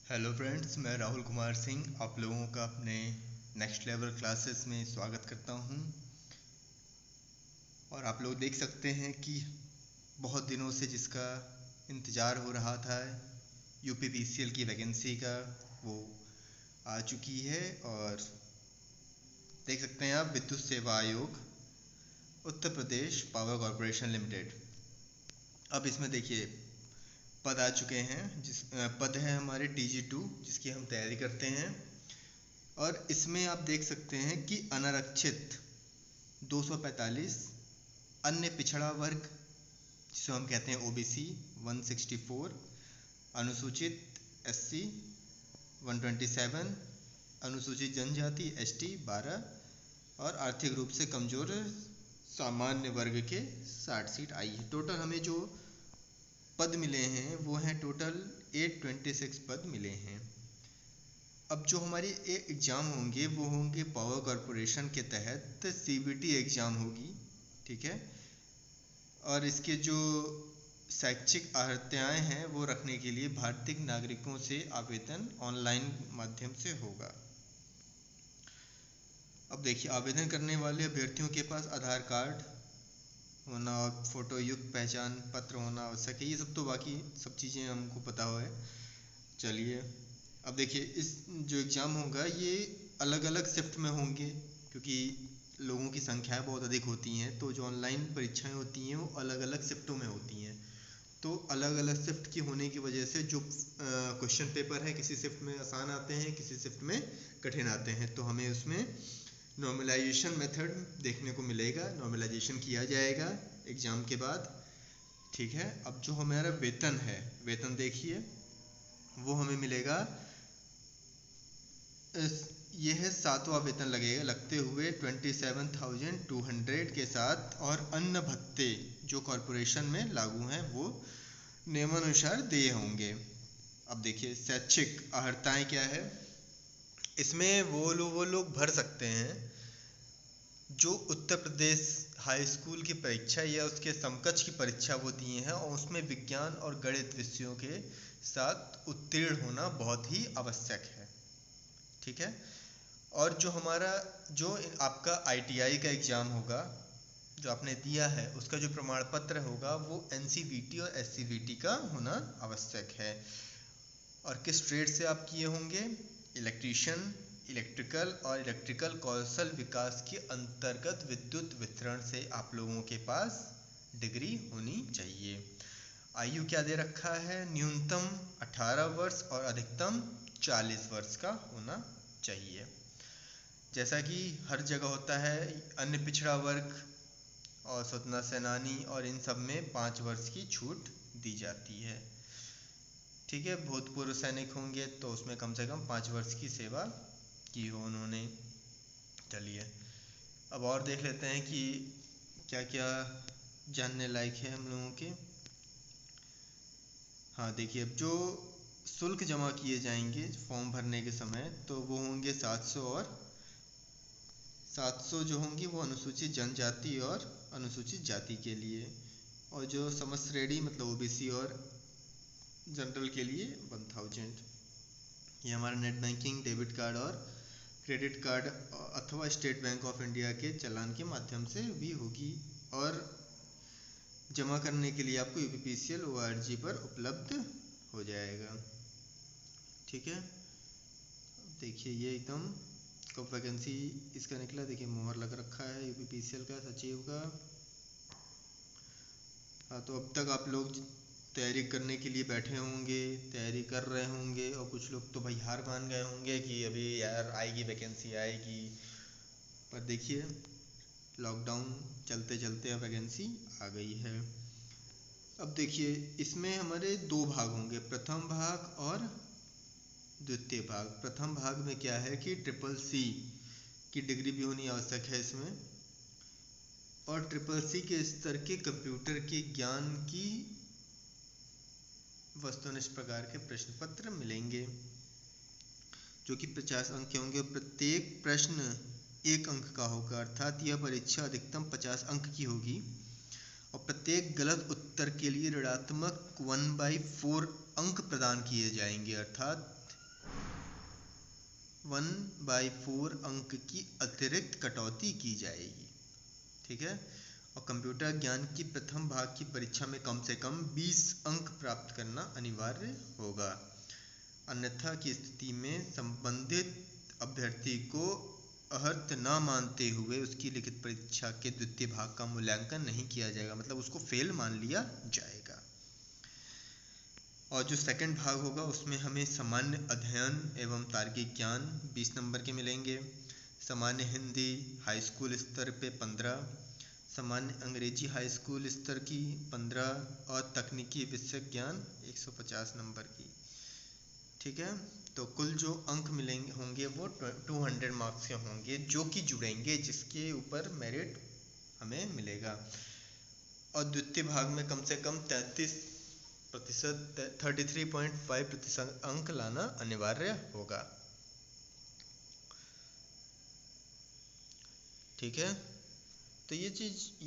Hello friends, मैं राहुल कुमार सिंह आप लोगों का अपने नेक्स्ट लेवल क्लासेस में स्वागत करता हूं। और आप लोग देख सकते हैं कि बहुत दिनों से जिसका इंतज़ार हो रहा था यूपीपीसीएल की वैकेंसी का, वो आ चुकी है। और देख सकते हैं आप, विद्युत सेवा आयोग Uttar Pradesh power corporation limited. अब इसमें देखिए पद आ चुके हैं। पद है हमारे TG2 जिसकी हम तैयारी करते हैं। और इसमें आप देख सकते हैं कि अनारक्षित 245, अन्य पिछड़ा वर्ग जिसे हम कहते हैं OBC 164, अनुसूचित SC 127, अनुसूचित जनजाति ST 12 और आर्थिक रूप से कमज़ोर सामान्य वर्ग के 60 सीट आई है। टोटल हमें जो पद मिले हैं वो हैं टोटल 826 पद मिले हैं। अब जो हमारी एग्ज़ाम होंगे वो होंगे पावर कॉरपोरेशन के तहत CBT एग्ज़ाम होगी, ठीक है। और इसके जो शैक्षिक अर्हताएँ हैं वो रखने के लिए भारतीय नागरिकों से आवेदन ऑनलाइन माध्यम से होगा। अब देखिए, आवेदन करने वाले अभ्यर्थियों के पास आधार कार्ड होना और फ़ोटो युक्त पहचान पत्र होना आवश्यक है। ये सब तो बाकी सब चीज़ें हमको पता है। चलिए, अब देखिए इस जो एग्ज़ाम होगा ये अलग अलग शिफ्ट में होंगे, क्योंकि लोगों की संख्याएं बहुत अधिक होती हैं। तो जो ऑनलाइन परीक्षाएं होती हैं वो अलग अलग शिफ्टों में होती हैं। तो अलग अलग शिफ्ट की होने की वजह से जो क्वेश्चन पेपर है किसी शिफ्ट में आसान आते हैं, किसी शिफ्ट में कठिन आते हैं। तो हमें उसमें नॉर्मलाइजेशन मेथड देखने को मिलेगा, नॉर्मलाइजेशन किया जाएगा एग्ज़ाम के बाद, ठीक है। अब जो हमारा वेतन है, वेतन देखिए वो हमें मिलेगा, ये है 7वां वेतन लगते हुए 27,200 के साथ। और अन्य भत्ते जो कॉरपोरेशन में लागू हैं वो नियमानुसार देय होंगे। अब देखिए शैक्षिक अर्हताएँ क्या है। इसमें वो लोग भर सकते हैं जो उत्तर प्रदेश हाई स्कूल की परीक्षा या उसके समकक्ष की परीक्षा वो दिए हैं और उसमें विज्ञान और गणित विषयों के साथ उत्तीर्ण होना बहुत ही आवश्यक है, ठीक है। और जो हमारा जो आपका ITI का एग्ज़ाम होगा जो आपने दिया है, उसका जो प्रमाण पत्र होगा वो NCVT और SCVT का होना आवश्यक है। और किस ट्रेड से आप किए होंगे, इलेक्ट्रीशियन, इलेक्ट्रिकल और इलेक्ट्रिकल कौशल विकास के अंतर्गत विद्युत वितरण से आप लोगों के पास डिग्री होनी चाहिए। आयु क्या दे रखा है, न्यूनतम 18 वर्ष और अधिकतम 40 वर्ष का होना चाहिए। जैसा कि हर जगह होता है, अन्य पिछड़ा वर्ग और स्वतंत्रता सेनानी और इन सब में 5 वर्ष की छूट दी जाती है, ठीक है। भूतपूर्व सैनिक होंगे तो उसमें कम से कम 5 वर्ष की सेवा की हो उन्होंने। चलिए अब और देख लेते हैं कि क्या क्या जानने लायक है हम लोगों के। हाँ देखिए, अब जो शुल्क जमा किए जाएंगे फॉर्म भरने के समय तो वो होंगे 700, और 700 जो होंगी वो अनुसूचित जनजाति और अनुसूचित जाति के लिए, और जो समस्त श्रेणी मतलब OBC और जनरल के लिए 1000। ये हमारा नेट बैंकिंग, डेबिट कार्ड और क्रेडिट कार्ड अथवा स्टेट बैंक ऑफ इंडिया के चालान के माध्यम से भी होगी। और जमा करने के लिए आपको UPPCL ORG पर उपलब्ध हो जाएगा, ठीक है। देखिए ये एकदम कब वैकेंसी इसका निकला, देखिए मोहर लग रखा है UPPCL का, सचिव का। हाँ, तो अब तक आप लोग तैयारी करने के लिए बैठे होंगे, तैयारी कर रहे होंगे, और कुछ लोग तो भाई हार मान गए होंगे कि अभी यार आएगी वैकेंसी आएगी। पर देखिए लॉकडाउन चलते चलते अब वैकेंसी आ गई है। अब देखिए इसमें हमारे 2 भाग होंगे, प्रथम भाग और द्वितीय भाग। प्रथम भाग में क्या है कि CCC की डिग्री भी होनी आवश्यक है इसमें, और CCC के स्तर के कंप्यूटर के ज्ञान की वस्तुनिष्ठ प्रकार के प्रश्न पत्र मिलेंगे जो कि 50 अंक के होंगे। प्रत्येक प्रश्न 1 अंक का होगा, अर्थात यह परीक्षा अधिकतम 50 अंक की होगी। और प्रत्येक गलत उत्तर के लिए ऋणात्मक 1/4 अंक प्रदान किए जाएंगे, अर्थात 1/4 अंक की अतिरिक्त कटौती की जाएगी। ठीक है। और कंप्यूटर ज्ञान की प्रथम भाग की परीक्षा में कम से कम 20 अंक प्राप्त करना अनिवार्य होगा। अन्यथा की स्थिति में संबंधित अभ्यर्थी को अर्हत न मानते हुए उसकी लिखित परीक्षा के द्वितीय भाग का मूल्यांकन नहीं किया जाएगा, मतलब उसको फेल मान लिया जाएगा। और जो सेकंड भाग होगा उसमें हमें सामान्य अध्ययन एवं तार्किक ज्ञान 20 नंबर के मिलेंगे, सामान्य हिंदी हाई स्कूल स्तर पे 15, सामान्य अंग्रेजी हाई स्कूल स्तर की 15 और तकनीकी विषय ज्ञान 150 नंबर की। ठीक है। तो कुल जो अंक मिलेंगे होंगे वो 200 मार्क्स के होंगे, जो कि जुड़ेंगे, जिसके ऊपर मेरिट हमें मिलेगा। और द्वितीय भाग में कम से कम 33.5% अंक लाना अनिवार्य होगा। ठीक है। तो ये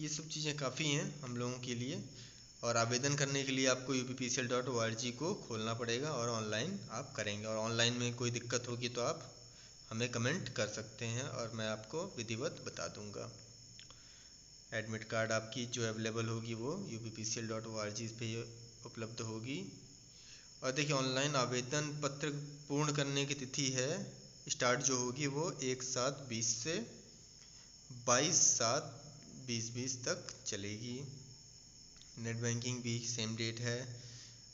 सब चीज़ें काफ़ी हैं हम लोगों के लिए। और आवेदन करने के लिए आपको upcl.org को खोलना पड़ेगा और ऑनलाइन आप करेंगे। और ऑनलाइन में कोई दिक्कत होगी तो आप हमें कमेंट कर सकते हैं और मैं आपको विधिवत बता दूंगा। एडमिट कार्ड आपकी जो अवेलेबल होगी वो upcl.org पे उपलब्ध होगी। और देखिए ऑनलाइन आवेदन पत्र पूर्ण करने की तिथि है, स्टार्ट जो होगी वो 1/7/20 से 22/7/2020 तक चलेगी। नेट बैंकिंग भी सेम डेट है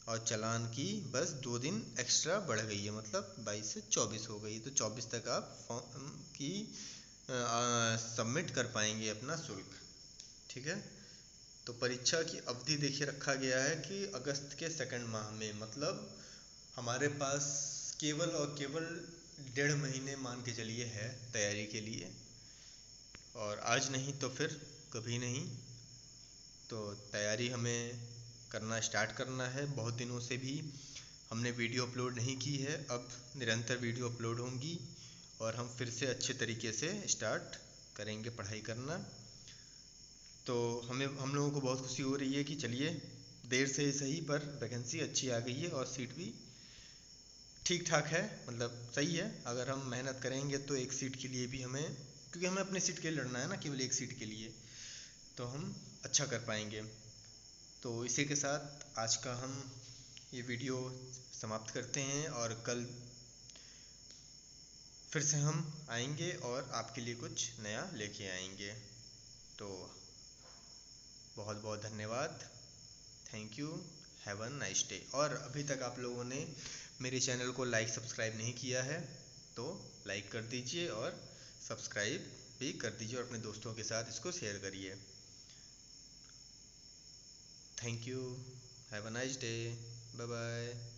और चालान की बस 2 दिन एक्स्ट्रा बढ़ गई है, मतलब 22 से 24 हो गई। तो 24 तक आप फॉर्म की सबमिट कर पाएंगे अपना शुल्क। ठीक है। तो परीक्षा की अवधि देखिए रखा गया है कि अगस्त के सेकंड माह में, मतलब हमारे पास केवल और केवल 1.5 महीने मान के चलिए है तैयारी के लिए, और आज नहीं तो फिर कभी नहीं। तो तैयारी हमें करना स्टार्ट करना है। बहुत दिनों से भी हमने वीडियो अपलोड नहीं की है, अब निरंतर वीडियो अपलोड होंगी और हम फिर से अच्छे तरीके से स्टार्ट करेंगे पढ़ाई करना। तो हम लोगों को बहुत खुशी हो रही है कि चलिए देर से सही पर वैकेंसी अच्छी आ गई है और सीट भी ठीक ठाक है, मतलब सही है। अगर हम मेहनत करेंगे तो एक सीट के लिए भी हमें, क्योंकि हमें अपनी सीट के लिए लड़ना है ना, केवल एक सीट के लिए, तो हम अच्छा कर पाएंगे। तो इसी के साथ आज का हम ये वीडियो समाप्त करते हैं और कल फिर से हम आएंगे और आपके लिए कुछ नया लेके आएंगे। तो बहुत बहुत धन्यवाद, thank you, have a nice day. और अभी तक आप लोगों ने मेरे चैनल को लाइक सब्सक्राइब नहीं किया है तो लाइक कर दीजिए और सब्सक्राइब भी कर दीजिए और अपने दोस्तों के साथ इसको शेयर करिए। Thank you, have a nice day, bye bye.